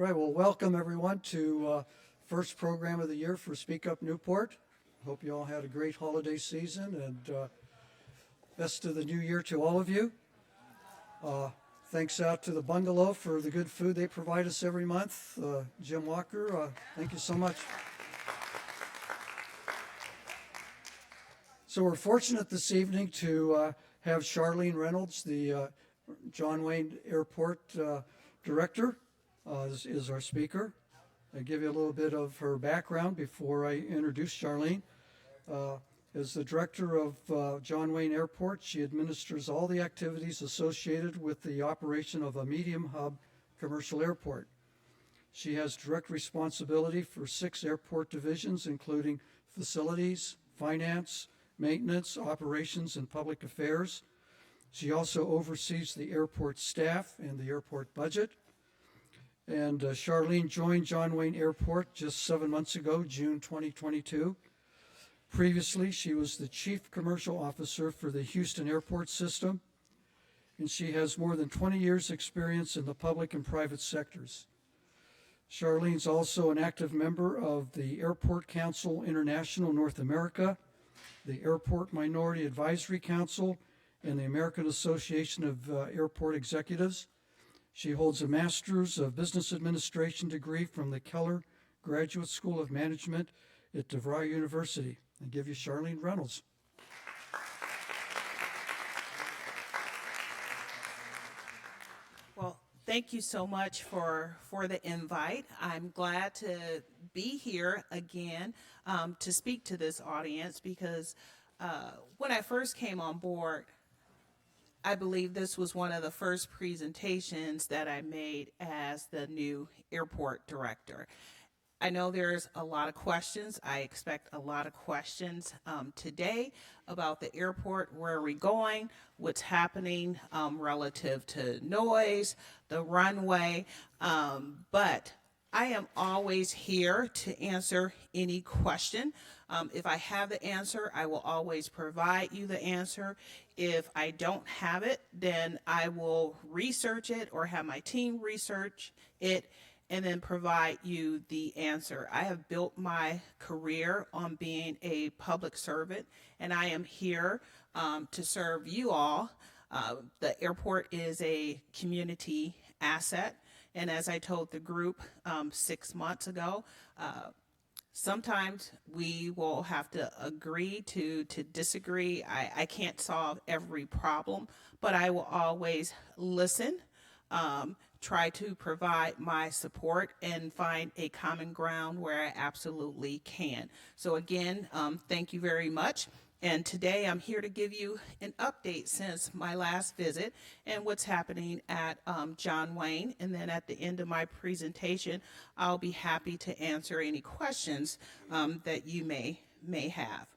Right, well, welcome everyone to first program of the year for Speak Up Newport. Hope you all had a great holiday season and best of the new year to all of you. Thanks out to the bungalow for the good food they provide us every month. Jim Walker, thank you so much. So we're fortunate this evening to have Charlene Reynolds, the John Wayne Airport Director, is our speaker. I'll give you a little bit of her background before I introduce Charlene. As the director of John Wayne Airport, she administers all the activities associated with the operation of a medium hub commercial airport. She has direct responsibility for 6 airport divisions, including facilities, finance, maintenance, operations, and public affairs. She also oversees the airport staff and the airport budget. And Charlene joined John Wayne Airport just 7 months ago, June 2022. Previously, she was the Chief Commercial Officer for the Houston Airport System, and she has more than 20 years' experience in the public and private sectors. Charlene's also an active member of the Airport Council International North America, the Airport Minority Advisory Council, and the American Association of Airport Executives. She holds a Master's of Business Administration degree from the Keller Graduate School of Management at DeVry University. I give you Charlene Reynolds. Well, thank you so much for the invite. I'm glad to be here again to speak to this audience because when I first came on board, I believe this was one of the first presentations that I made as the new airport director. I know there's a lot of questions. I expect a lot of questions today about the airport. Where are we going? What's happening relative to noise, the runway. But I am always here to answer any question. If I have the answer, I will always provide you the answer. If I don't have it, then I will research it or have my team research it and then provide you the answer. I have built my career on being a public servant, and I am here to serve you all. The airport is a community asset, and as I told the group 6 months ago, sometimes we will have to agree to disagree. I can't solve every problem, but I will always listen, try to provide my support, and find a common ground where I absolutely can. So again, thank you very much. And today I'm here to give you an update since my last visit and what's happening at John Wayne. And then at the end of my presentation, I'll be happy to answer any questions that you may have.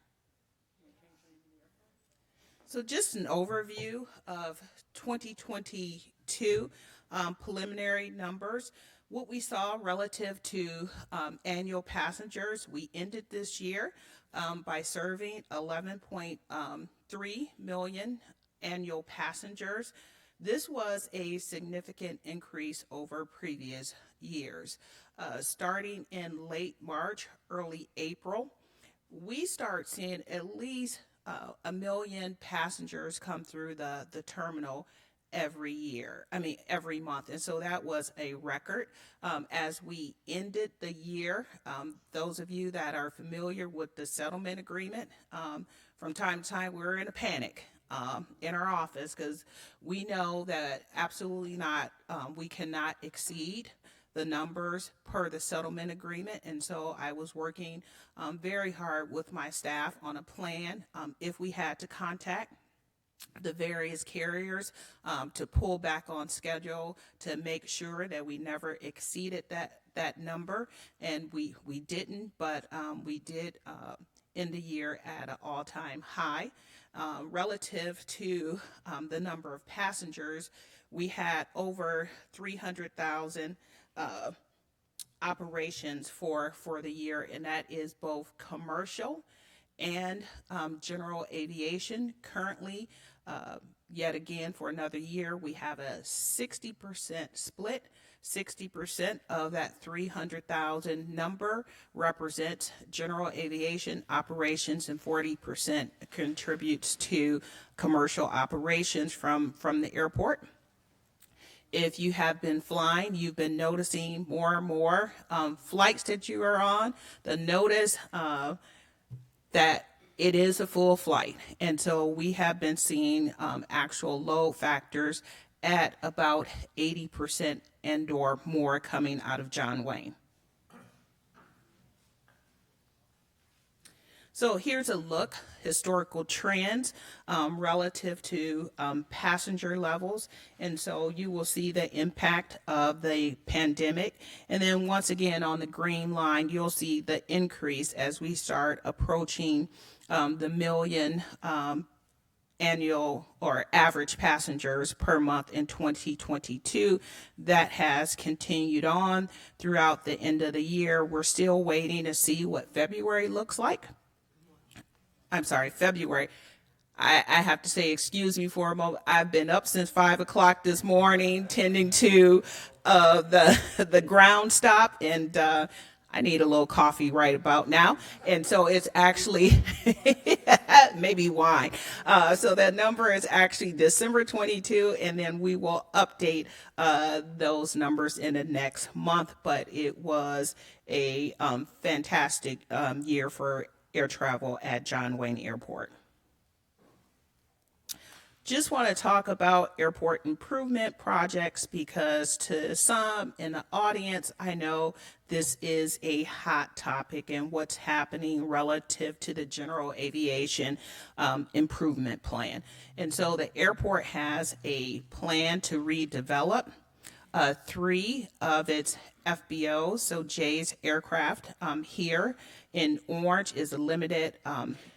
So just an overview of 2022 preliminary numbers. What we saw relative to annual passengers, we ended this year by serving 11.3 million annual passengers. This was a significant increase over previous years. Starting in late March, early April, we start seeing at least 1 million passengers come through the terminal every month. And so that was a record. As we ended the year, those of you that are familiar with the settlement agreement, from time to time we're in a panic in our office because we know that absolutely not, we cannot exceed the numbers per the settlement agreement. And so I was working very hard with my staff on a plan if we had to contact the various carriers to pull back on schedule to make sure that we never exceeded that number. And we didn't, but we did end the year at an all-time high. Relative to the number of passengers, we had over 300,000 operations for the year, and that is both commercial and general aviation. Currently, yet again, for another year, we have a 60% split 60% of that 300,000 number represents general aviation operations, and 40% contributes to commercial operations from the airport. If you have been flying, you've been noticing more and more flights that you are on. The notice that it is a full flight. And so we have been seeing actual load factors at about 80% and or more coming out of John Wayne. So here's a look, historical trends relative to passenger levels. And so you will see the impact of the pandemic. And then once again on the green line, you'll see the increase as we start approaching the million annual or average passengers per month in 2022. That has continued on throughout the end of the year. We're still waiting to see what February looks like. I'm sorry, February. I have to say, excuse me for a moment. I've been up since 5 o'clock this morning tending to the ground stop, and I need a little coffee right about now. And so it's actually maybe wine. So that number is actually December 22, and then we will update those numbers in the next month. But it was a fantastic year for air travel at John Wayne Airport. Just want to talk about airport improvement projects because to some in the audience, I know this is a hot topic and what's happening relative to the general aviation improvement plan. And so the airport has a plan to redevelop 3 of its FBOs, so Jay's aircraft here in orange is a limited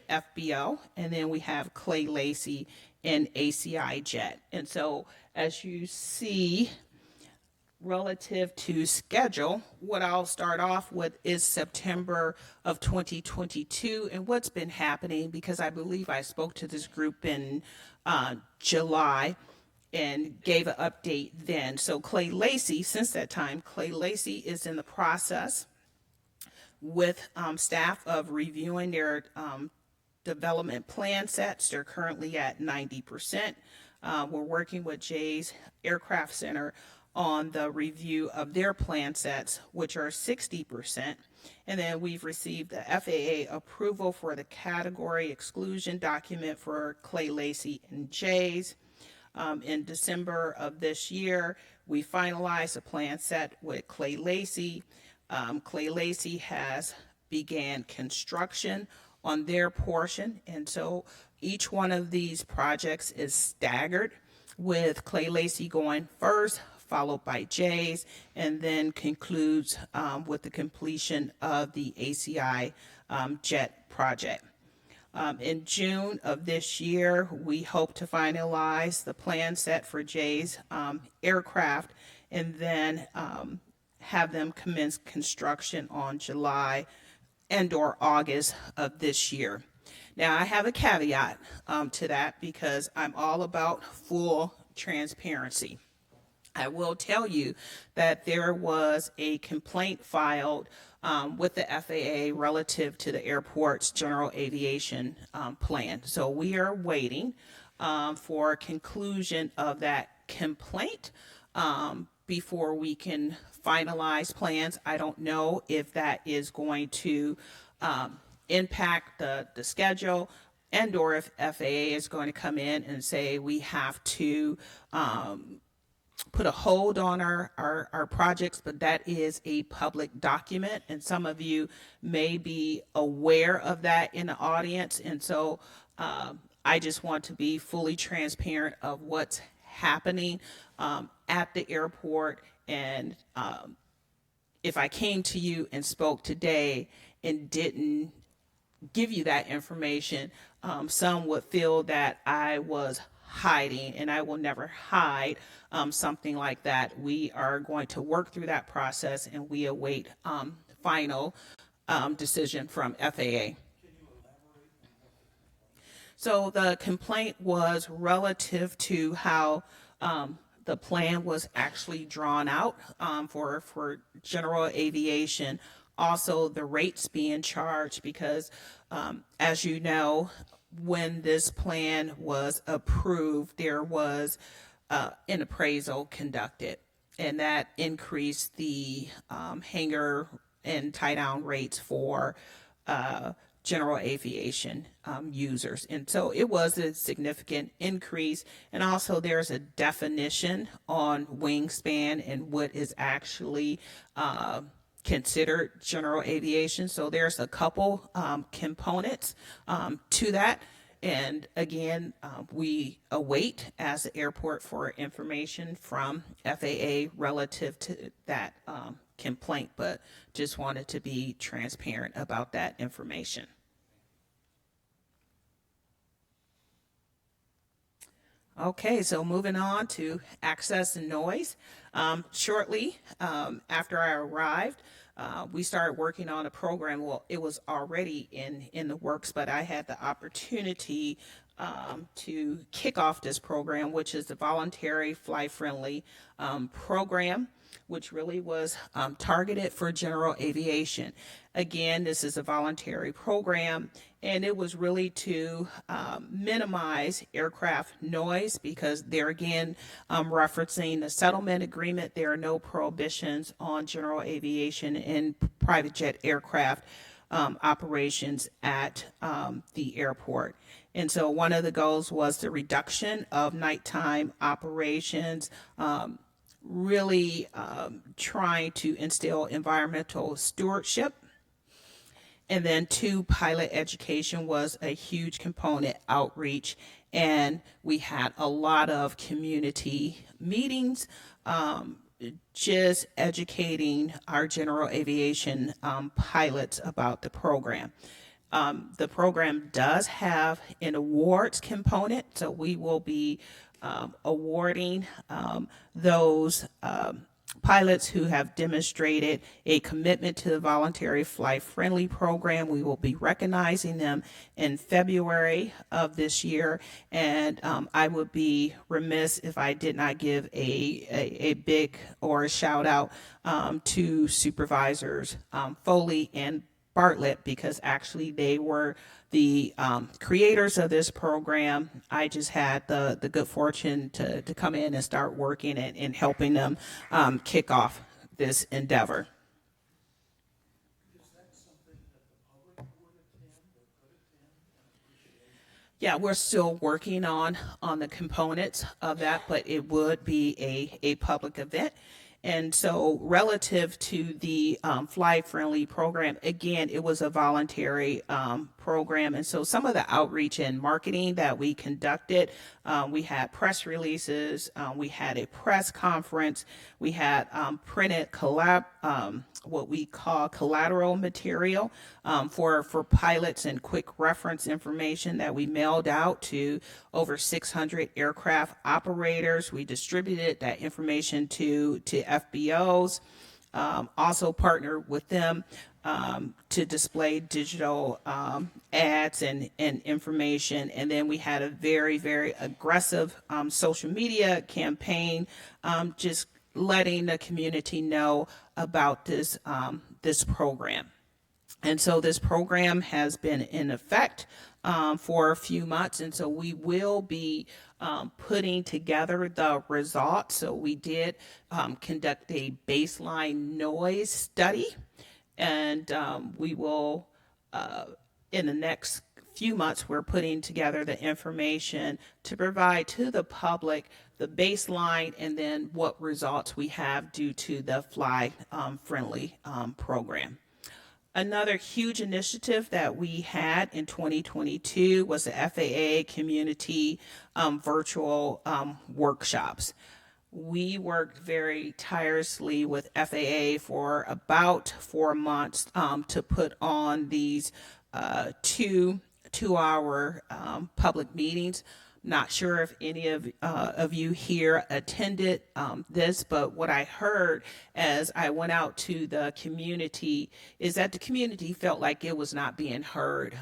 FBO, and then we have Clay Lacy and ACI Jet. And so as you see, relative to schedule, what I'll start off with is September of 2022 and what's been happening, because I believe I spoke to this group in July and gave an update then. So Clay Lacy, since that time, Clay Lacy is in the process with staff of reviewing their development plan sets. They're currently at 90%. We're working with Jay's Aircraft Center on the review of their plan sets, which are 60%. And then we've received the FAA approval for the category exclusion document for Clay Lacy and Jay's. In December of this year, we finalized a plan set with Clay Lacy. Clay Lacy has began construction on their portion, and so each one of these projects is staggered, with Clay Lacy going first, followed by Jay's, and then concludes with the completion of the ACI Jet project. In June of this year, we hope to finalize the plan set for Jay's aircraft and then have them commence construction on July and or August of this year. Now, I have a caveat to that because I'm all about full transparency. I will tell you that there was a complaint filed with the FAA relative to the airport's general aviation plan. So we are waiting for conclusion of that complaint before we can finalize plans. I don't know if that is going to impact the schedule, and or if FAA is going to come in and say we have to put a hold on our projects, but that is a public document, and some of you may be aware of that in the audience. And so I just want to be fully transparent of what's happening at the airport. And if I came to you and spoke today and didn't give you that information, some would feel that I was hiding, and I will never hide something like that. We are going to work through that process, and we await final decision from FAA. So the complaint was relative to how the plan was actually drawn out for general aviation. Also, the rates being charged because, as you know, when this plan was approved, there was an appraisal conducted, and that increased the hangar and tie-down rates for general aviation users. And so it was a significant increase. And also there's a definition on wingspan and what is actually considered general aviation. So there's a couple components to that. And again, we await as the airport for information from FAA relative to that complaint, but just wanted to be transparent about that information. Okay, so moving on to access and noise. Shortly after I arrived, we started working on a program. Well, it was already in the works, but I had the opportunity to kick off this program, which is the voluntary fly friendly program, which really was targeted for general aviation. Again, this is a voluntary program, and it was really to minimize aircraft noise because there again, referencing the settlement agreement, there are no prohibitions on general aviation and private jet aircraft operations at the airport. And so one of the goals was the reduction of nighttime operations, really trying to instill environmental stewardship. And then 2, pilot education was a huge component, outreach. And we had a lot of community meetings, just educating our general aviation pilots about the program. The program does have an awards component, so we will be awarding those pilots who have demonstrated a commitment to the voluntary fly friendly program. We will be recognizing them in February of this year, and I would be remiss if I did not give a big or a shout out to supervisors Foley and Bartlett, because actually they were the creators of this program. I just had the good fortune to come in and start working and helping them kick off this endeavor. Yeah, we're still working on the components of that, but it would be a public event. And so relative to the Fly Friendly program, again, it was a voluntary program. And so some of the outreach and marketing that we conducted, we had press releases, we had a press conference, we had printed what we call collateral material for pilots and quick reference information that we mailed out to over 600 aircraft operators. We distributed that information to FBOs, also partnered with them to display digital ads and information. And then we had a very, very aggressive social media campaign, just letting the community know about this program. And so this program has been in effect for a few months, and so we will be putting together the results. So we did conduct a baseline noise study, and we will, in the next few months, we're putting together the information to provide to the public the baseline and then what results we have due to the Fly Friendly program. Another huge initiative that we had in 2022 was the FAA community virtual workshops. We worked very tirelessly with FAA for about 4 months to put on these two-hour public meetings. Not sure if any of you here attended this, but what I heard as I went out to the community is that the community felt like it was not being heard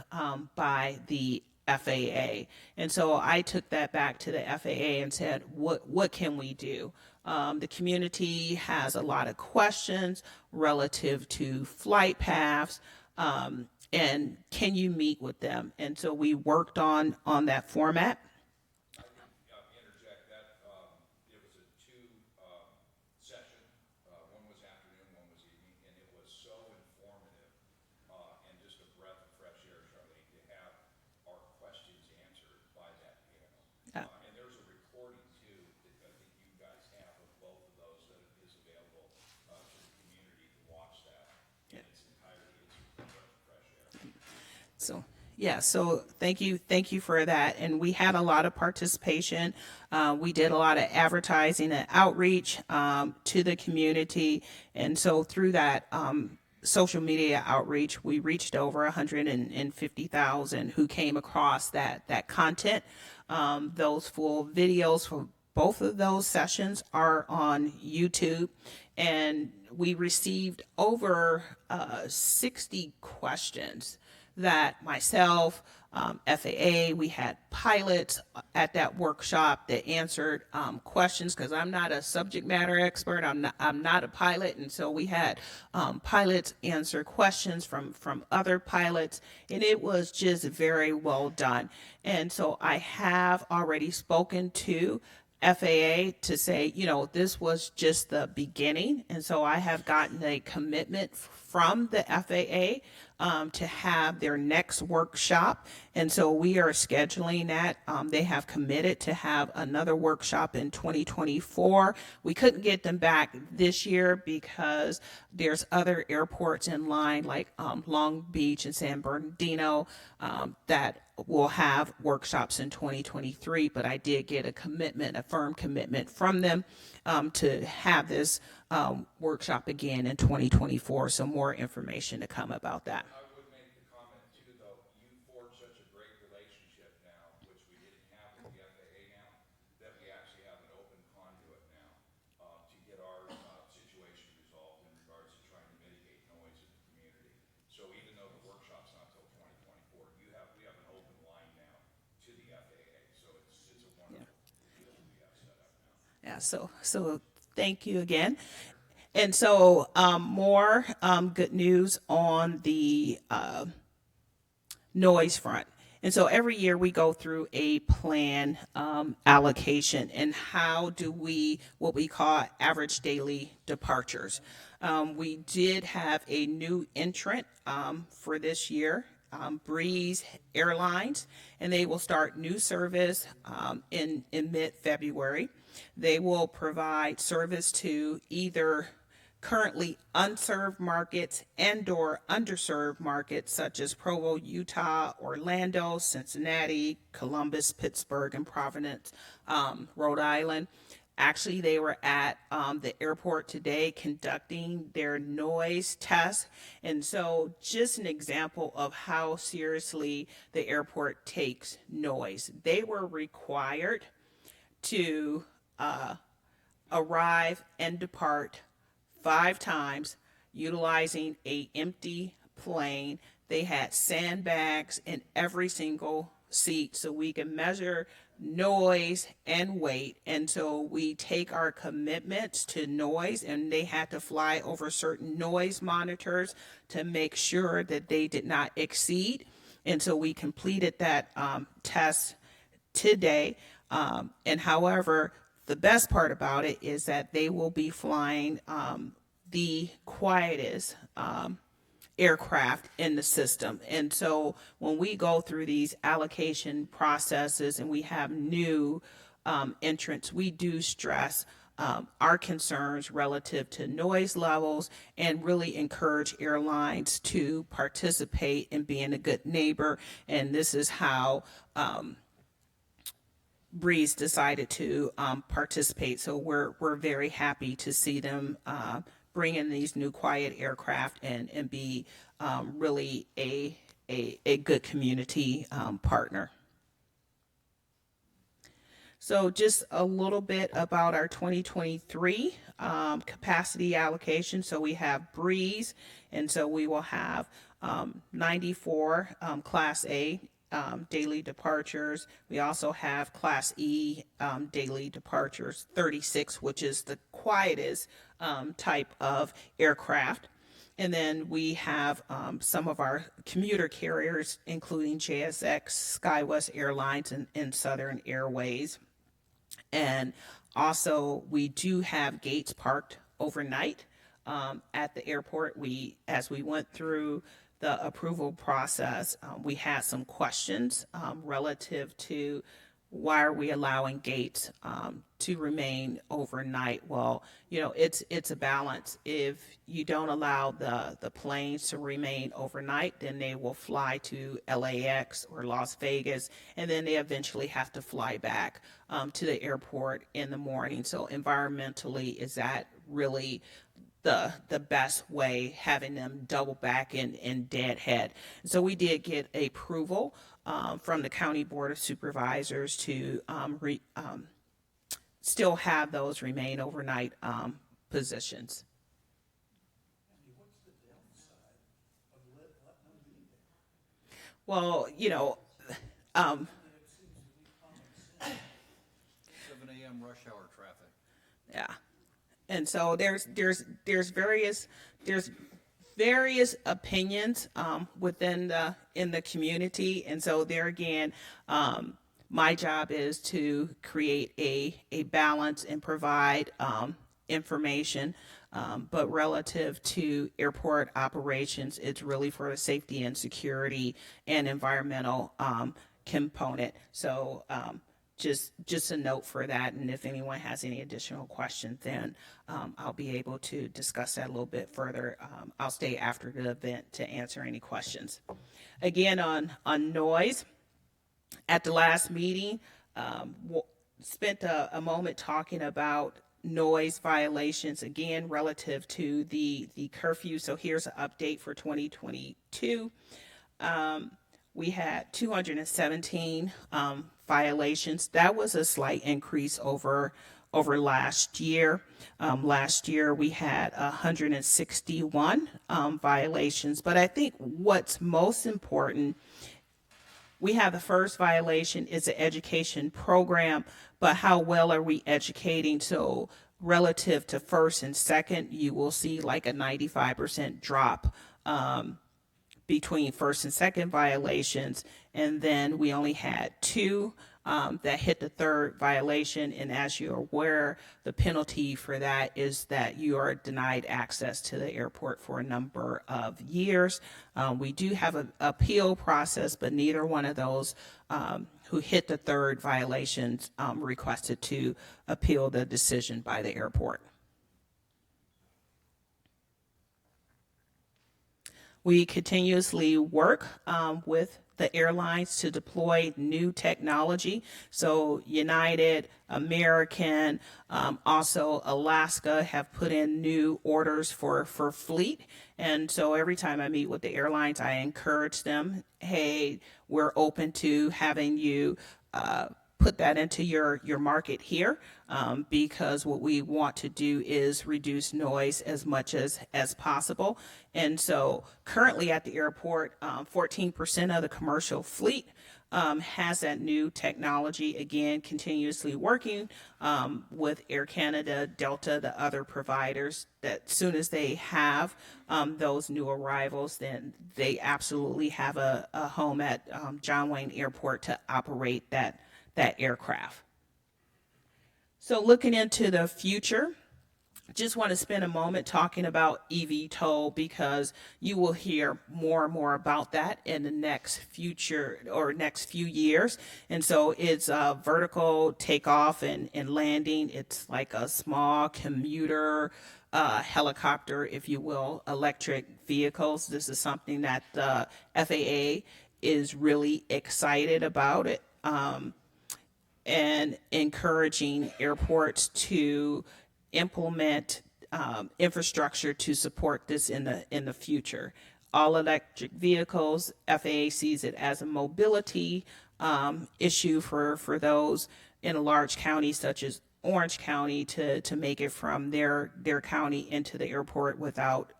by the FAA. And so I took that back to the FAA and said, what can we do? The community has a lot of questions relative to flight paths, and can you meet with them? And so we worked on that format. I can interject that it was a two-session. One was afternoon, one was evening, and it was so informative and just a breath of fresh air, Charlene, to have our questions answered by that panel. And there's a recording too that I think you guys have of both of those that is available to the community to watch that in its entirety. It's a breath of fresh air. So yeah, so thank you for that. And we had a lot of participation. We did a lot of advertising and outreach to the community, and so through that social media outreach, we reached over 150,000 who came across that content. Those full videos for both of those sessions are on YouTube, and we received over 60 questions that myself, FAA, we had pilots at that workshop that answered questions, because I'm not a subject matter expert. I'm not a pilot, and so we had pilots answer questions from other pilots, and it was just very well done. And so I have already spoken to FAA to say, this was just the beginning, and so I have gotten a commitment from the FAA to have their next workshop, and so we are scheduling that. They have committed to have another workshop in 2024. We couldn't get them back this year because there's other airports in line, like Long Beach and San Bernardino, that will have workshops in 2023, but I did get a firm commitment from them to have this workshop again in 2024. So more information to come about that. I would make the comment too, though, you forged such a great relationship now, which we didn't have with the FAA now, that we actually have an open conduit now to get our situation resolved in regards to trying to mitigate noise in the community. So even though the workshop's not till 2024, we have an open line now to the FAA. So it's a wonderful deal that we have set up now. Yeah, so thank you again. And so more good news on the noise front. And so every year we go through a plan allocation, and how do what we call average daily departures. We did have a new entrant for this year, Breeze Airlines, and they will start new service in mid-February. They will provide service to either currently unserved markets and/or underserved markets such as Provo, Utah, Orlando, Cincinnati, Columbus, Pittsburgh, and Providence, Rhode Island. Actually, they were at the airport today conducting their noise test. And so just an example of how seriously the airport takes noise. They were required to arrive and depart 5 times utilizing a empty plane. They had sandbags in every single seat so we can measure noise and weight. And so we take our commitments to noise, and they had to fly over certain noise monitors to make sure that they did not exceed. And so we completed that test today. And however, the best part about it is that they will be flying the quietest aircraft in the system. And so when we go through these allocation processes and we have new entrants, we do stress our concerns relative to noise levels and really encourage airlines to participate in being a good neighbor. And this is how Breeze decided to participate. So we're very happy to see them bring in these new quiet aircraft and be really a good community partner. So just a little bit about our 2023 capacity allocation. So we have Breeze, and so we will have 94 Class A daily departures. We also have Class E daily departures, 36, which is the quietest type of aircraft. And then we have some of our commuter carriers, including JSX, SkyWest Airlines, and Southern Airways. And also, we do have gates parked overnight at the airport. As we went through the approval process, we had some questions relative to why are we allowing gates to remain overnight? Well, it's a balance. If you don't allow the planes to remain overnight, then they will fly to LAX or Las Vegas, and then they eventually have to fly back to the airport in the morning. So environmentally, is that really the best way, having them double back in deadhead? So we did get approval from the County Board of Supervisors to still have those remain overnight positions. Well, 7 a.m. rush hour traffic. yeah. And so there's various opinions within in the community, and so there again, my job is to create a balance and provide information. But relative to airport operations, it's really for the safety and security and environmental component. So just a note for that. And if anyone has any additional questions, then I'll be able to discuss that a little bit further. I'll stay after the event to answer any questions. Again, on noise, at the last meeting, spent a moment talking about noise violations, again, relative to the curfew. So here's an update for 2022. We had 217 violations. That was a slight increase over last year. Last year we had 161 violations. But I think what's most important, we have the first violation is an education program, but how well are we educating? So relative to first and second, you will see like a 95% drop between first and second violations. And then we only had 2 that hit the third violation. And as you're aware, the penalty for that is that you are denied access to the airport for a number of years. We do have an appeal process, but neither one of those who hit the third violations requested to appeal the decision by the airport. We continuously work with the airlines to deploy new technology. So United, American, also Alaska have put in new orders for fleet. And so every time I meet with the airlines, I encourage them, hey, we're open to having you put that into your market here, because what we want to do is reduce noise as much as possible. And so currently at the airport, 14% of the commercial fleet has that new technology, again, continuously working with Air Canada, Delta, the other providers, that as soon as they have those new arrivals, then they absolutely have a home at John Wayne Airport to operate that aircraft. So looking into the future, just want to spend a moment talking about eVTOL, because you will hear more and more about that in the next few years. And so it's vertical takeoff and landing. It's like a small commuter helicopter, if you will, electric vehicles. This is something that the FAA is really excited about it. And encouraging airports to implement infrastructure to support this in the future. All electric vehicles, FAA sees it as a mobility issue for those in a large county such as Orange County to make it from their county into the airport without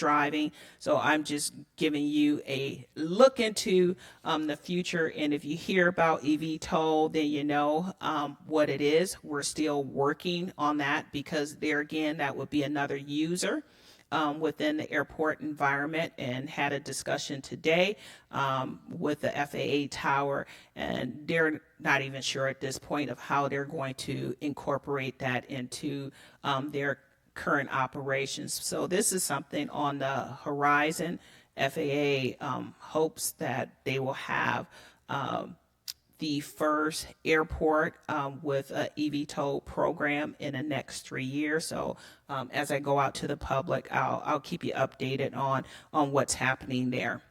driving. So I'm just giving you a look into the future. And if you hear about eVTOL, then you know what it is. We're still working on that because there again, that would be another user within the airport environment, and had a discussion today with the FAA tower, and they're not even sure at this point of how they're going to incorporate that into their current operations. So this is something on the horizon. FAA hopes that they will have the first airport with a eVTOL program in the next 3 years. So as I go out to the public, I'll keep you updated on what's happening there.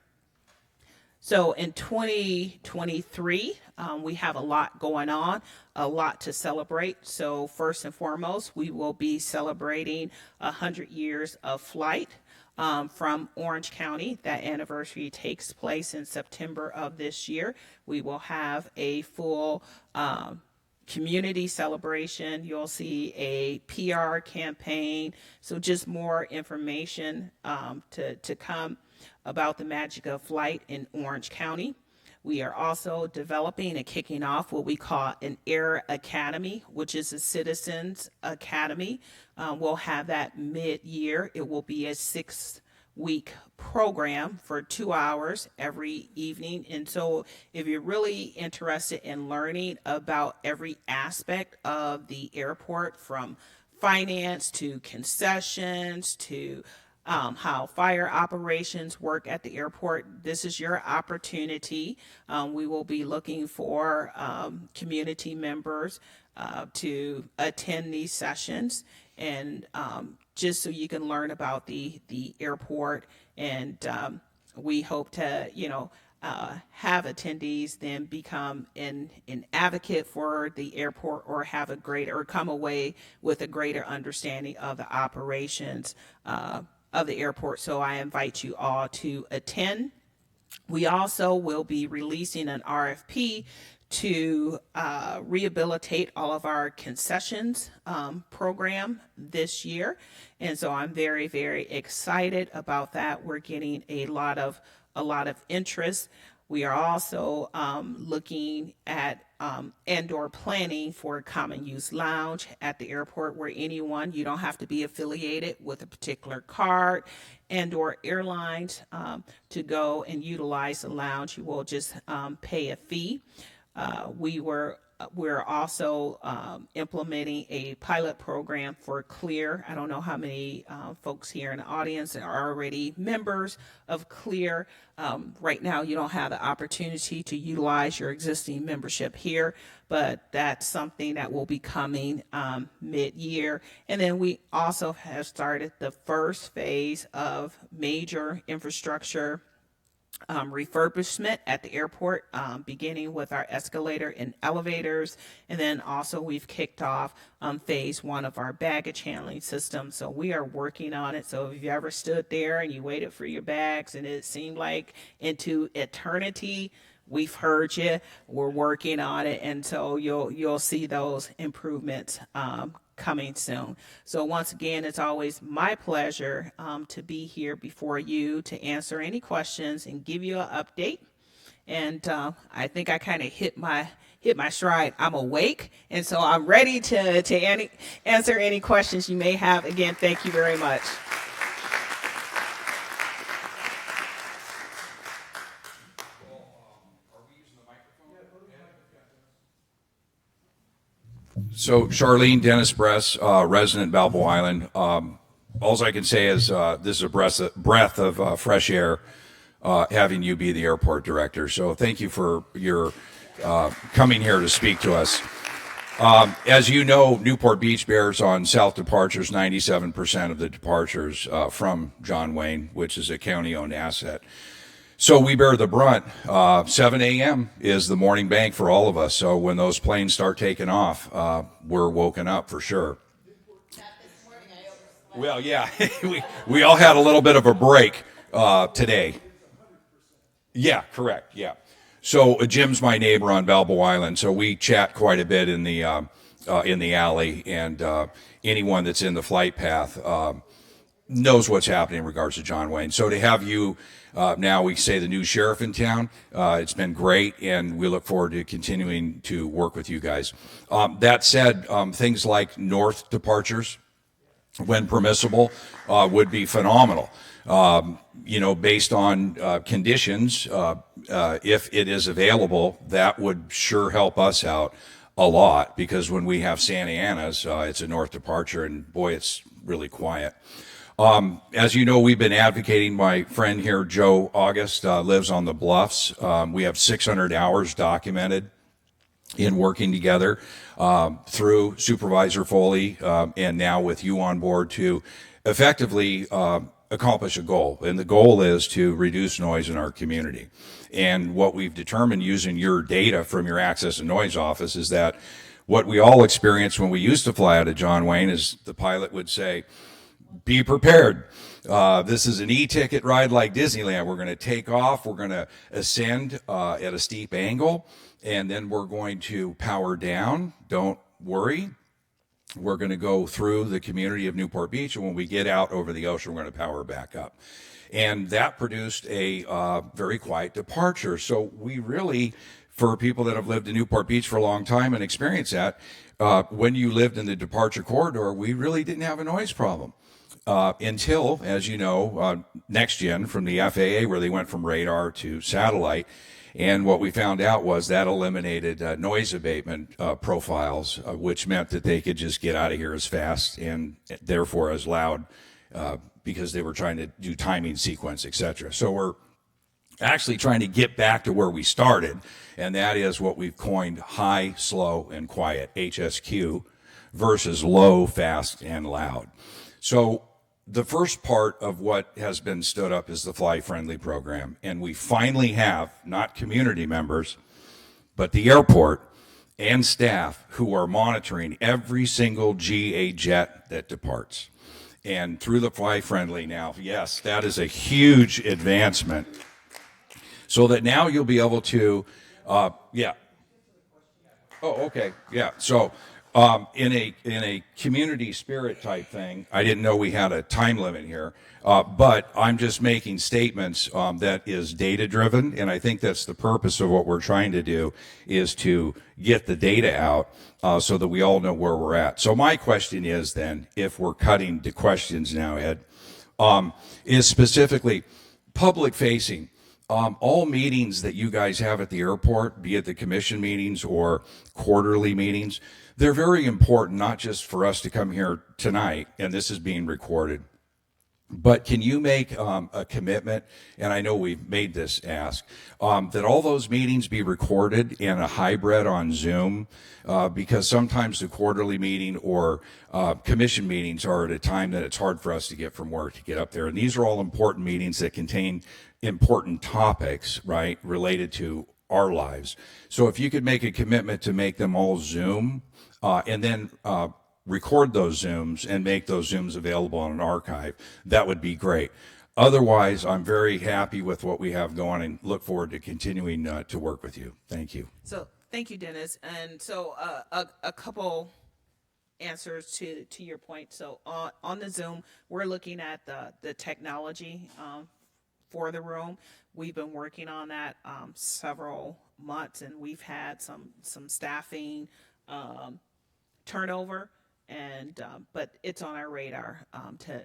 So in 2023, we have a lot going on, a lot to celebrate. So first and foremost, we will be celebrating 100 years of flight from Orange County. That anniversary takes place in September of this year. We will have a full community celebration. You'll see a PR campaign. So just more information to come about the magic of flight in Orange County. We are also developing and kicking off what we call an Air Academy, which is a citizens academy. We'll have that mid-year. It will be a 6-week program for 2 hours every evening. And so if you're really interested in learning about every aspect of the airport, from finance to concessions to how fire operations work at the airport, this is your opportunity. We will be looking for community members to attend these sessions, and just so you can learn about the airport. And we hope to, have attendees then become an advocate for the airport, or have or come away with a greater understanding of the operations of the airport. So I invite you all to attend. We also will be releasing an RFP to rehabilitate all of our concessions program this year. And so I'm very, very excited about that. We're getting a lot of interest. We are also looking at and/or planning for a common use lounge at the airport, where you don't have to be affiliated with a particular card and/or airlines to go and utilize the lounge. You will just pay a fee. We're also implementing a pilot program for CLEAR. I don't know how many folks here in the audience are already members of CLEAR. Right now, you don't have the opportunity to utilize your existing membership here, but that's something that will be coming mid-year. And then we also have started the first phase of major infrastructure refurbishment at the airport, beginning with our escalator and elevators. And then also we've kicked off phase 1 of our baggage handling system. So we are working on it. So if you ever stood there and you waited for your bags and it seemed like into eternity, we've heard you. We're working on it. And so you'll see those improvements coming soon. So once again, it's always my pleasure to be here before you to answer any questions and give you an update. And I think I kind of hit my stride. I'm awake, and so I'm ready to answer any questions you may have. Again, thank you very much. So Charlene, Dennis Bress, resident Balboa Island. All I can say is this is a breath of fresh air, having you be the airport director. So thank you for your coming here to speak to us. As you know, Newport Beach bears on south departures 97% of the departures from John Wayne, which is a county-owned asset. So we bear the brunt. 7 a.m. is the morning bank for all of us. So when those planes start taking off, we're woken up for sure. Well, yeah, we all had a little bit of a break today. Yeah, correct. Yeah. So Jim's my neighbor on Balboa Island, so we chat quite a bit in the alley, and anyone that's in the flight path knows what's happening in regards to John Wayne. So to have you now, we say the new sheriff in town, it's been great, and we look forward to continuing to work with you guys. That said, things like north departures, when permissible, would be phenomenal. Based on conditions, if it is available, that would sure help us out a lot, because when we have Santa Ana's, it's a north departure, and boy, it's really quiet. As you know, we've been advocating. My friend here, Joe August, lives on the Bluffs. We have 600 hours documented in working together through Supervisor Foley and now with you on board to effectively accomplish a goal. And the goal is to reduce noise in our community. And what we've determined using your data from your Access and Noise office is that what we all experienced when we used to fly out of John Wayne is the pilot would say, be prepared. This is an e-ticket ride like Disneyland. We're going to take off. We're going to ascend at a steep angle, and then we're going to power down. Don't worry. We're going to go through the community of Newport Beach, and when we get out over the ocean, we're going to power back up. And that produced a very quiet departure. So we really, for people that have lived in Newport Beach for a long time and experienced that, when you lived in the departure corridor, we really didn't have a noise problem. Until, as you know, next gen from the FAA, where they went from radar to satellite. And what we found out was that eliminated noise abatement profiles, which meant that they could just get out of here as fast and therefore as loud because they were trying to do timing sequence, et cetera. So we're actually trying to get back to where we started, and that is what we've coined high, slow, and quiet, HSQ, versus low, fast, and loud. So the first part of what has been stood up is the Fly Friendly program, and we finally have not community members, but the airport and staff who are monitoring every single GA jet that departs. And through the Fly Friendly now, yes, that is a huge advancement, so that now you'll be able to, yeah. Oh, okay, yeah. So in a community spirit type thing, I didn't know we had a time limit here, but I'm just making statements that is data driven, and I think that's the purpose of what we're trying to do, is to get the data out so that we all know where we're at. So my question is then, if we're cutting to questions now, Ed, is specifically public facing. All meetings that you guys have at the airport, be it the commission meetings or quarterly meetings, they're very important, not just for us to come here tonight, and this is being recorded, but can you make a commitment, and I know we've made this ask, that all those meetings be recorded in a hybrid on Zoom, because sometimes the quarterly meeting or commission meetings are at a time that it's hard for us to get from work to get up there. And these are all important meetings that contain important topics, right, related to our lives. So if you could make a commitment to make them all Zoom, and then record those Zooms and make those Zooms available on an archive, that would be great. Otherwise, I'm very happy with what we have going and look forward to continuing to work with you. Thank you. So thank you, Dennis. And so a couple answers to your point. So on the Zoom, we're looking at the technology for the room. We've been working on that several months, and we've had some staffing turnover, and but it's on our radar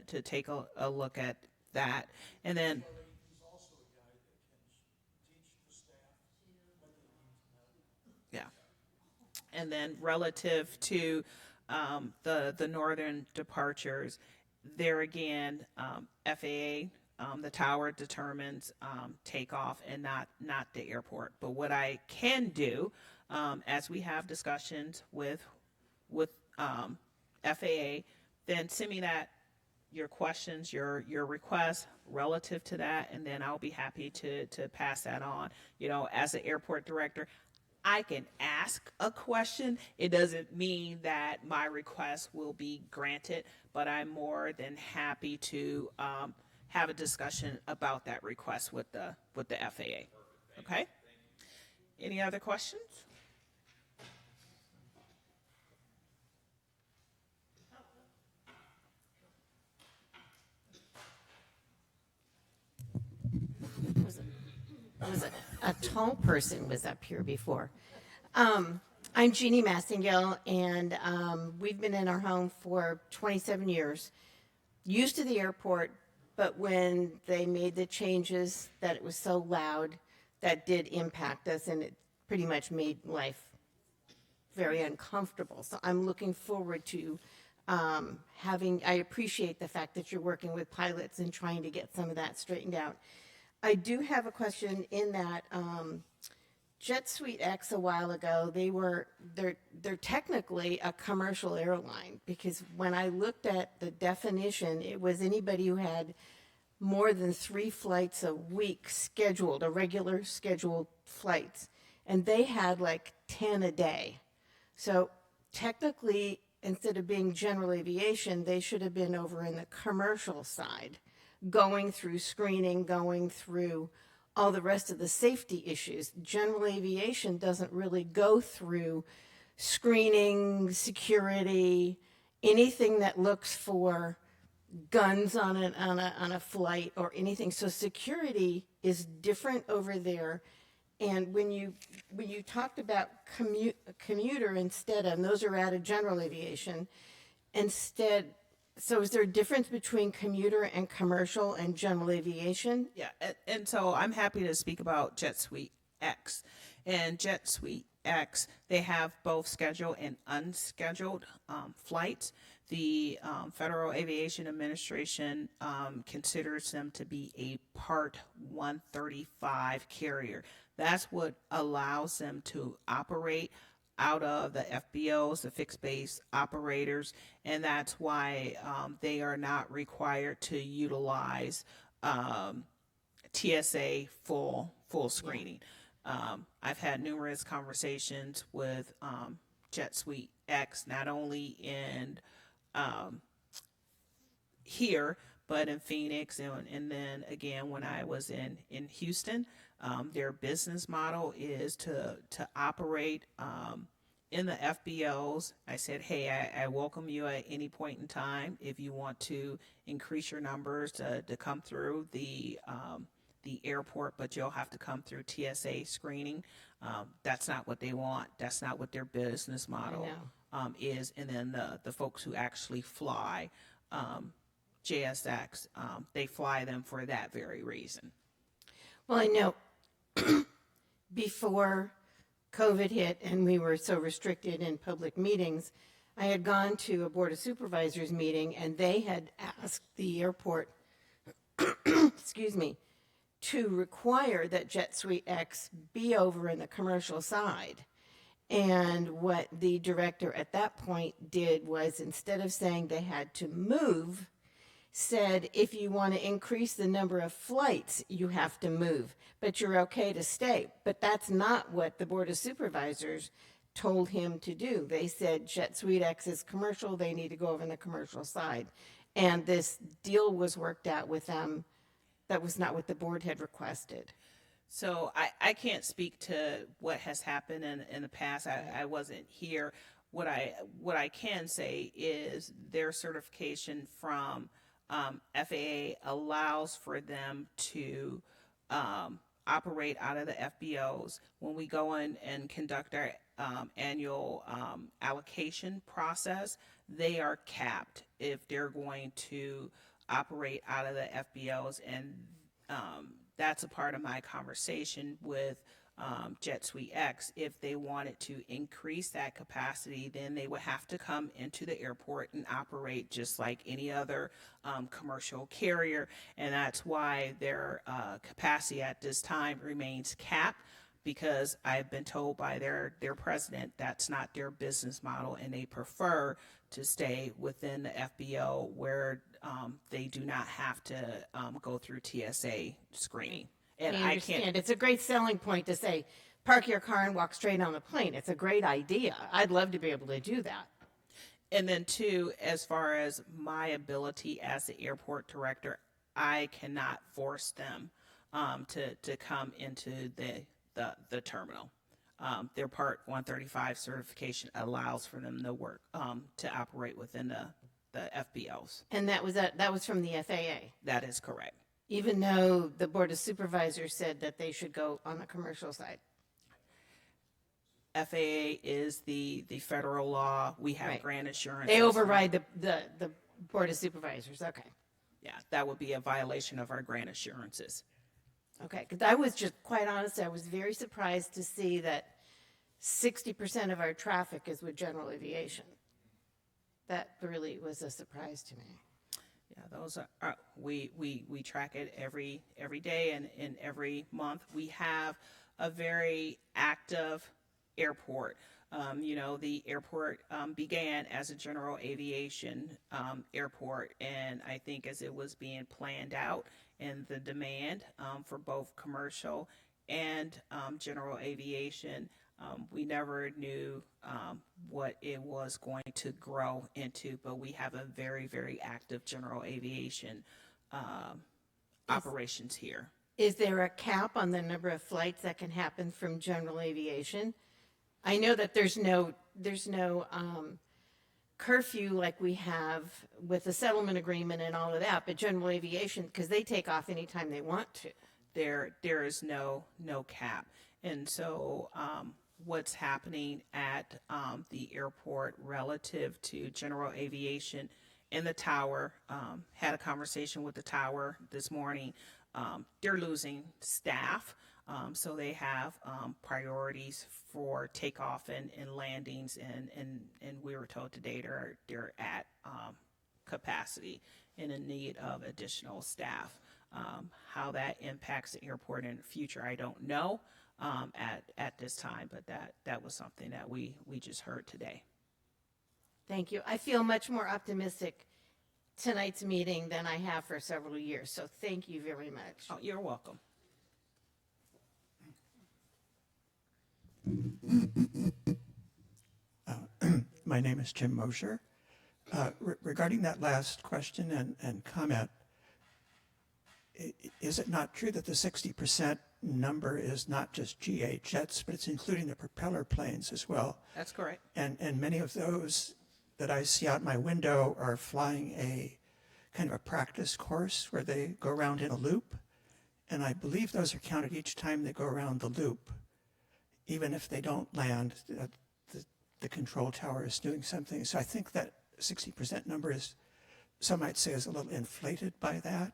to take a look at that. And then yeah, and then relative to the northern departures, there again, FAA, the tower determines takeoff and not the airport. But what I can do, as we have discussions with FAA, then send me your questions, your requests relative to that, and then I'll be happy to pass that on. You know, as an airport director, I can ask a question. It doesn't mean that my request will be granted, but I'm more than happy to have a discussion about that request with the FAA. Okay? Any other questions? tall person was up here before. I'm Jeannie Massingill, and we've been in our home for 27 years. Used to the airport, but when they made the changes that it was so loud, that did impact us, and it pretty much made life very uncomfortable. So I'm looking forward to I appreciate the fact that you're working with pilots and trying to get some of that straightened out. I do have a question in that Jet Suite X a while ago, they're technically a commercial airline, because when I looked at the definition, it was anybody who had more than 3 flights a week scheduled, a regular scheduled flights, and they had like 10 a day. So technically, instead of being general aviation, they should have been over in the commercial side, going through screening, going through all the rest of the safety issues. General aviation doesn't really go through screening, security, anything that looks for guns on a flight or anything. So security is different over there. And when you talked about commuter instead, and those are out of general aviation, instead, so is there a difference between commuter and commercial and general aviation? Yeah, and so I'm happy to speak about Jet Suite X. And Jet Suite X, they have both scheduled and unscheduled flights. The Federal Aviation Administration considers them to be a Part 135 carrier. That's what allows them to operate out of the FBOs, the fixed base operators, and that's why they are not required to utilize TSA full screening. I've had numerous conversations with Jet Suite X, not only in here, but in Phoenix, and then again when I was in Houston. Their business model is to operate in the FBOs. I said, hey, I welcome you at any point in time if you want to increase your numbers to come through the airport, but you'll have to come through TSA screening. That's not what they want. That's not what their business model is. And then the folks who actually fly JSX, they fly them for that very reason. Well, I know before COVID hit and we were so restricted in public meetings, I had gone to a Board of Supervisors meeting, and they had asked the airport, excuse me, to require that Jet Suite X be over in the commercial side. And what the director at that point did was, instead of saying they had to move, said, if you want to increase the number of flights, you have to move, but you're okay to stay. But that's not what the Board of Supervisors told him to do. They said Jet Suite X is commercial, they need to go over on the commercial side. And this deal was worked out with them. That was not what the board had requested. So I can't speak to what has happened in the past. I wasn't here. What I can say is their certification from FAA allows for them to operate out of the FBOs. When we go in and conduct our annual allocation process, they are capped if they're going to operate out of the FBOs, and that's a part of my conversation with Jet Suite X. If they wanted to increase that capacity, then they would have to come into the airport and operate just like any other commercial carrier, and that's why their capacity at this time remains capped, because I've been told by their president that's not their business model, and they prefer to stay within the FBO where they do not have to go through TSA screening. And I understand. It's a great selling point to say, park your car and walk straight on the plane. It's a great idea. I'd love to be able to do that. And then too, as far as my ability as the airport director, I cannot force them to come into the terminal. Their Part 135 certification allows for them to work to operate within the FBOs. And that was from the FAA. That is correct. even though the Board of Supervisors said that they should go on the commercial side. FAA is the federal law. We have Right. grant assurance. They override the Board of Supervisors, okay. Yeah, that would be a violation of our grant assurances. Okay, because I was just, quite honest, I was very surprised to see that 60% of our traffic is with general aviation. That really was a surprise to me. Yeah, those are we track it every day and every month. We have a very active airport. The airport began as a general aviation airport, and I think as it was being planned out and the demand for both commercial and general aviation, we never knew what it was going to grow into, but we have a very, very active general aviation operations here. Is there a cap on the number of flights that can happen from general aviation? I know that there's no curfew like we have with the settlement agreement and all of that, but general aviation, because they take off anytime they want to. There is no cap, and so what's happening at the airport relative to general aviation in the tower, had a conversation with the tower this morning. They're losing staff, so they have priorities for takeoff and landings, and we were told today they're at capacity and in need of additional staff. How that impacts the airport in the future, I don't know at this time, but that was something that we just heard today. Thank you. I feel much more optimistic tonight's meeting than I have for several years, so thank you very much. Oh, you're welcome. My name is Jim Mosher. Regarding that last question and comment, is it not true that the 60% number is not just GA jets, but it's including the propeller planes as well? That's correct. And many of those that I see out my window are flying a kind of a practice course where they go around in a loop. And I believe those are counted each time they go around the loop. Even if they don't land, the control tower is doing something. So I think that 60% number is, some might say, is a little inflated by that.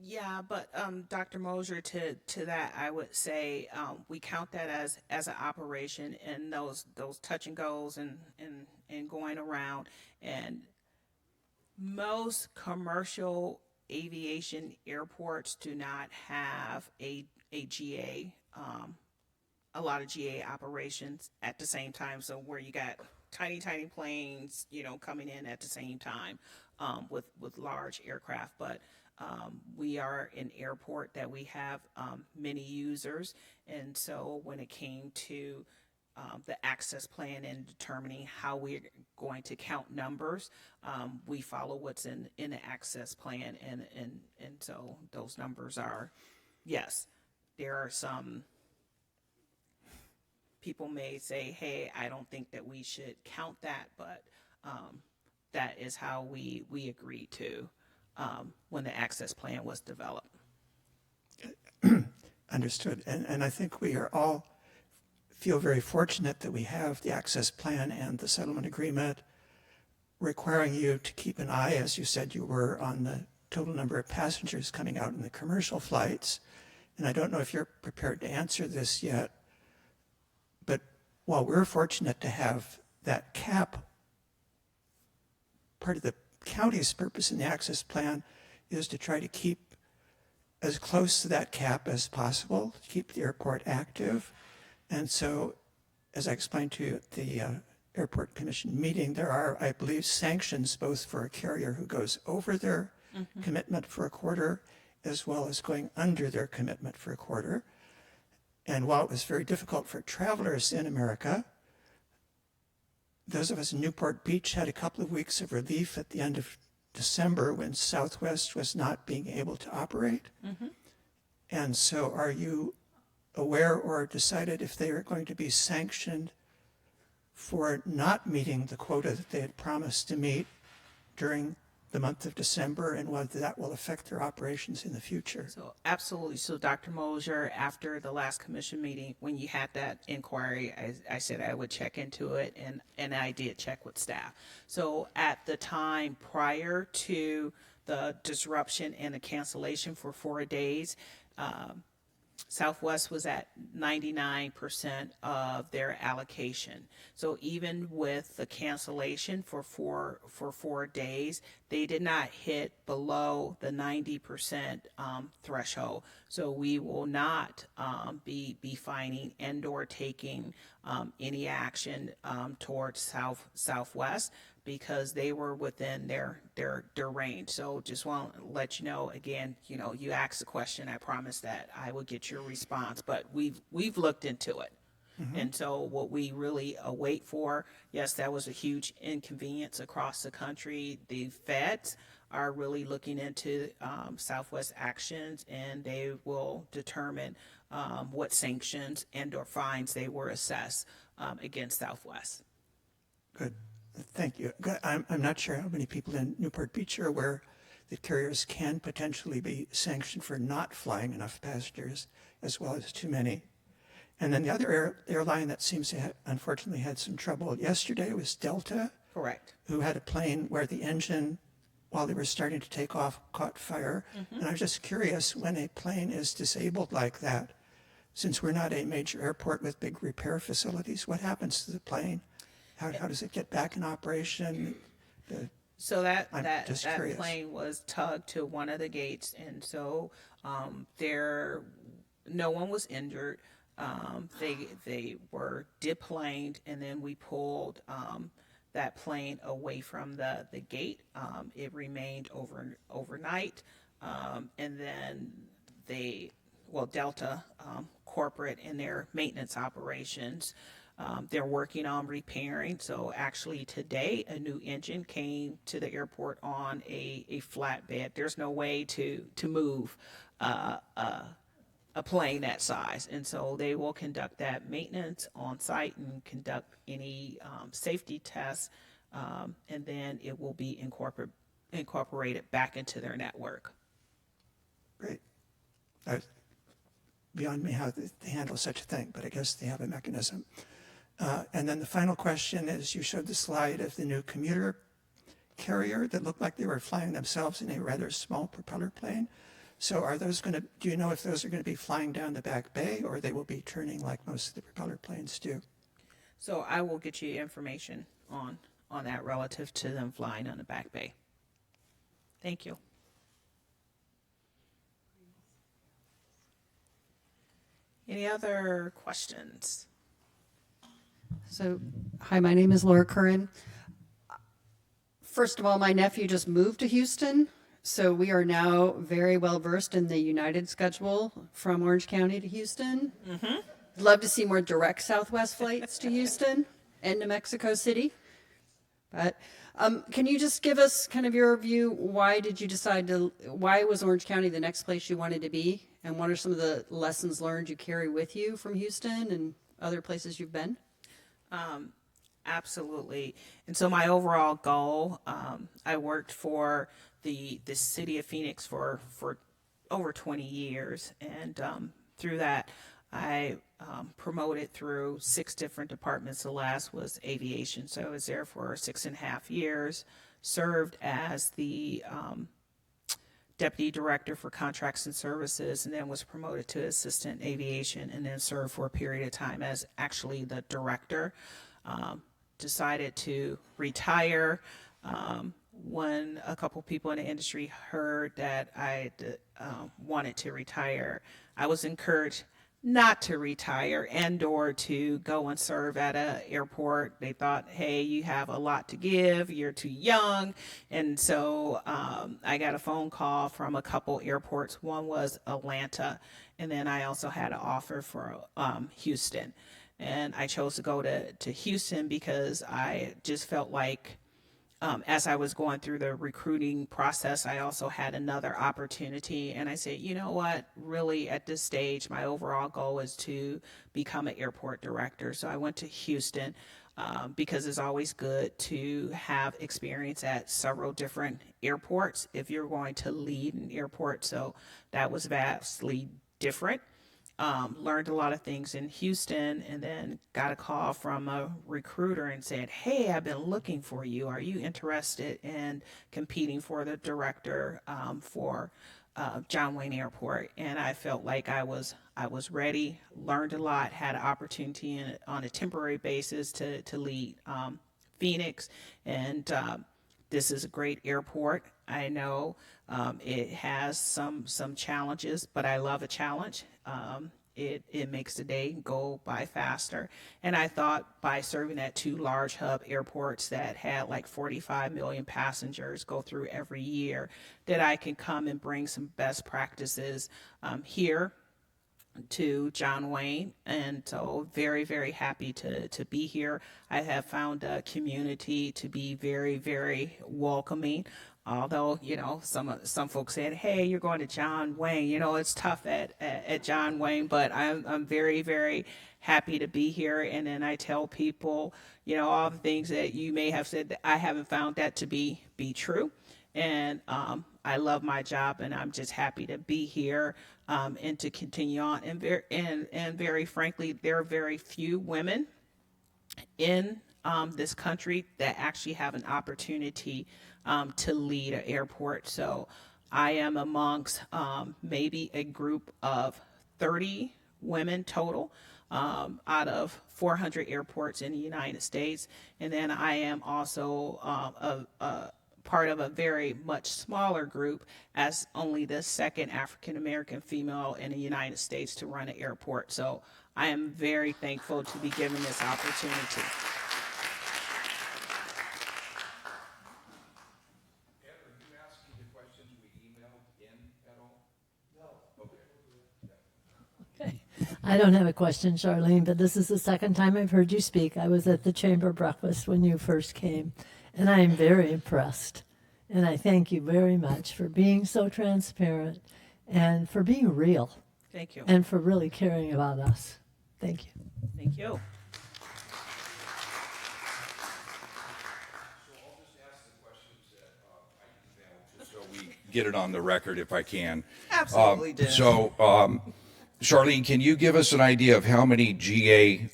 Yeah, but Dr. Mosier, to that, I would say we count that as an operation, and those touch and goes and going around. And most commercial aviation airports do not have a GA, a lot of GA operations at the same time. So where you got tiny planes, coming in at the same time with large aircraft, but we are an airport that we have many users, and so when it came to the access plan and determining how we're going to count numbers, we follow what's in the access plan, and so those numbers are, yes, there are some people may say, hey, I don't think that we should count that, but that is how we agreed to when the access plan was developed. Understood. And I think we are all feel very fortunate that we have the access plan and the settlement agreement requiring you to keep an eye, as you said you were, on the total number of passengers coming out in the commercial flights. And I don't know if you're prepared to answer this yet, but while we're fortunate to have that cap, part of the county's purpose in the access plan is to try to keep as close to that cap as possible, to keep the airport active. And so, as I explained to you at the airport commission meeting, there are, I believe, sanctions both for a carrier who goes over their commitment for a quarter, as well as going under their commitment for a quarter. And while it was very difficult for travelers in America, those of us in Newport Beach had a couple of weeks of relief at the end of December when Southwest was not being able to operate. And so are you aware or decided if they are going to be sanctioned for not meeting the quota that they had promised to meet during the month of December and whether that will affect their operations in the future. So absolutely. So Dr. Mosier, after the last commission meeting, when you had that inquiry, I said I would check into it, and I did check with staff. So at the time prior to the disruption and the cancellation for 4 days, Southwest was at 99% of their allocation. So even with the cancellation for 4 days, they did not hit below the 90% threshold. So we will not be fining and/or taking any action towards Southwest, because they were within their range. So just want to let you know, again, you asked the question, I promised that I would get your response, but we've looked into it. And so what we really await for, yes, that was a huge inconvenience across the country. The feds are really looking into Southwest actions, and they will determine what sanctions and/or fines they were assessed against Southwest. Good. Thank you. I'm not sure how many people in Newport Beach are aware that carriers can potentially be sanctioned for not flying enough passengers, as well as too many. And then the other airline that seems to have, unfortunately, had some trouble yesterday was Delta, Correct. who had a plane where the engine, while they were starting to take off, caught fire. And I was just curious, when a plane is disabled like that, since we're not a major airport with big repair facilities, what happens to the plane? How does it get back in operation? So I'm that just curious. plane was tugged to one of the gates, and so no one was injured. They were deplaned, and then we pulled that plane away from the gate. It remained overnight, and then Delta corporate in their maintenance operations. They're working on repairing. So actually today, a new engine came to the airport on a flatbed. There's no way to move a plane that size. And so they will conduct that maintenance on site and conduct any safety tests. And then it will be incorporated back into their network. Great. Beyond me how they handle such a thing, but I guess they have a mechanism. And then the final question is, you showed the slide of the new commuter carrier that looked like they were flying themselves in a rather small propeller plane. So are those do you know if those are going to be flying down the back bay, or they will be turning like most of the propeller planes do? So I will get you information on that relative to them flying on the back bay. Thank you. Any other questions? So, hi, my name is Laura Curran. First of all, my nephew just moved to Houston, so we are now very well versed in the United schedule from Orange County to Houston. Mm-hmm. Love to see more direct Southwest flights to Houston and to Mexico City. But can you just give us kind of your view? Why was Orange County the next place you wanted to be? And what are some of the lessons learned you carry with you from Houston and other places you've been? Absolutely. And so my overall goal, I worked for the city of Phoenix for over 20 years. And through that, I promoted through 6 different departments. The last was aviation. So I was there for 6.5 years, served as the Deputy Director for Contracts and Services, and then was promoted to Assistant Aviation, and then served for a period of time as actually the Director. Decided to retire when a couple people in the industry heard that I wanted to retire. I was encouraged not to retire and/or to go and serve at an airport. They thought, hey, you have a lot to give, you're too young. And so I got a phone call from a couple airports. One was Atlanta, and then I also had an offer for Houston. And I chose to go to Houston because I just felt like as I was going through the recruiting process, I also had another opportunity. And I said, you know what? Really, at this stage, my overall goal is to become an airport director. So I went to Houston because it's always good to have experience at several different airports if you're going to lead an airport. So that was vastly different. Learned a lot of things in Houston, and then got a call from a recruiter and said, "Hey, I've been looking for you. Are you interested in competing for the director for John Wayne Airport?" And I felt like I was ready. Learned a lot. Had an opportunity on a temporary basis to lead Phoenix, and this is a great airport. I know it has some challenges, but I love a challenge. It makes the day go by faster. And I thought by serving at two large hub airports that had like 45 million passengers go through every year, that I can come and bring some best practices here to John Wayne. And so very, very happy to be here. I have found a community to be very, very welcoming. Although, some folks said, "Hey, you're going to John Wayne. It's tough at John Wayne," but I'm very, very happy to be here. And then I tell people, all the things that you may have said, that I haven't found that to be true. And I love my job, and I'm just happy to be here and to continue on. And very frankly, there are very few women in this country that actually have an opportunity to lead an airport. So I am amongst maybe a group of 30 women total out of 400 airports in the United States. And then I am also a part of a very much smaller group as only the second African American female in the United States to run an airport. So I am very thankful to be given this opportunity. Ed, are you asking the questions we emailed in at all? No. Okay. Okay. I don't have a question, Charlene, but this is the second time I've heard you speak. I was at the chamber breakfast when you first came, and I am very impressed. And I thank you very much for being so transparent and for being real Thank you. and for really caring about us. Thank you. Thank you. So I'll just ask the questions that I emailed, just so we get it on the record if I can. Absolutely, Dennis. So, Charlene, can you give us an idea of how many GA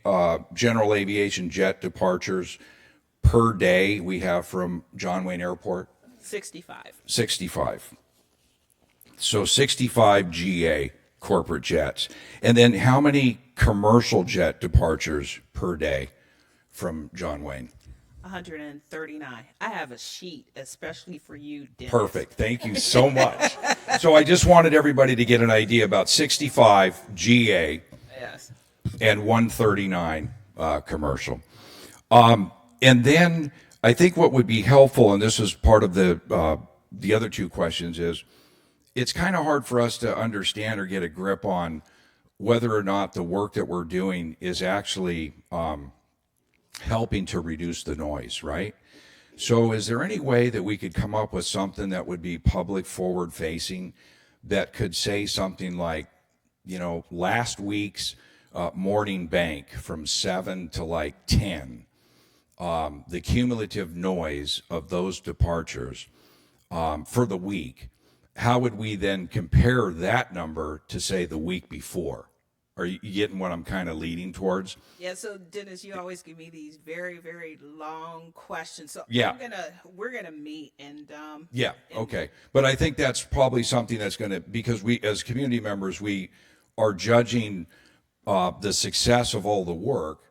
general aviation jet departures per day we have from John Wayne Airport? 65. 65. So 65 GA corporate jets. And then how many commercial jet departures per day from John Wayne? 139. I have a sheet especially for you, Dennis. Perfect. Thank you so much. So I just wanted everybody to get an idea about 65 GA Yes. and 139 commercial. And then I think what would be helpful, and this is part of the other two questions, is it's kind of hard for us to understand or get a grip on whether or not the work that we're doing is actually helping to reduce the noise, right? So is there any way that we could come up with something that would be public forward facing that could say something like, last week's morning bank from 7 to like 10, the cumulative noise of those departures for the week, how would we then compare that number to, say, the week before? Are you getting what I'm kind of leading towards? Yeah, so Dennis, you always give me these very, very long questions. So Yeah. we're gonna meet and Yeah, okay. But I think that's probably something that's going to, because we, as community members, we are judging the success of all the work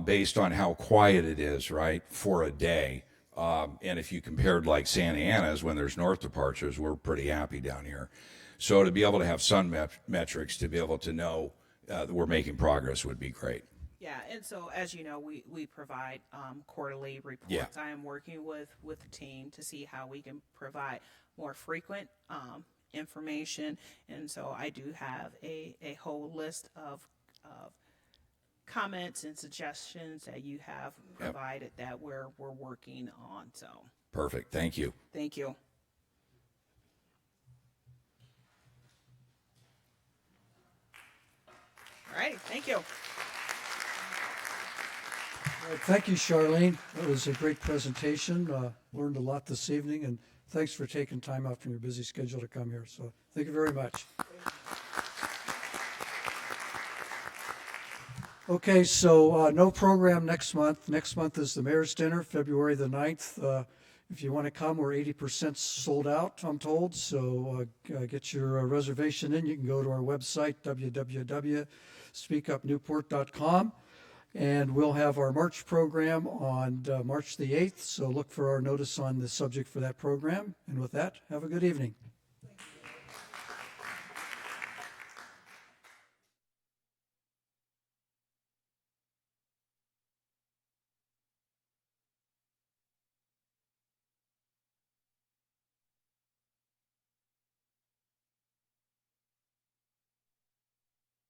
based on how quiet it is, right, for a day. And if you compared like Santa Ana's when there's north departures, we're pretty happy down here. So to be able to have some metrics to be able to know that we're making progress would be great. yeah, and so as you know, we provide quarterly reports. Yeah. I am working with the team to see how we can provide more frequent information, and so I do have a whole list of comments and suggestions that you have provided that we're working on. So Perfect. Thank you. Thank you. All right, thank you. All right, thank you, Charlene. That was a great presentation. Learned a lot this evening, and thanks for taking time out from your busy schedule to come here. So thank you very much. Okay, so no program next month. Next month is the Mayor's Dinner, February the 9th. If you want to come, we're 80% sold out, I'm told. So get your reservation in. You can go to our website, www.speakupnewport.com. And we'll have our March program on March the 8th. So look for our notice on the subject for that program. And with that, have a good evening.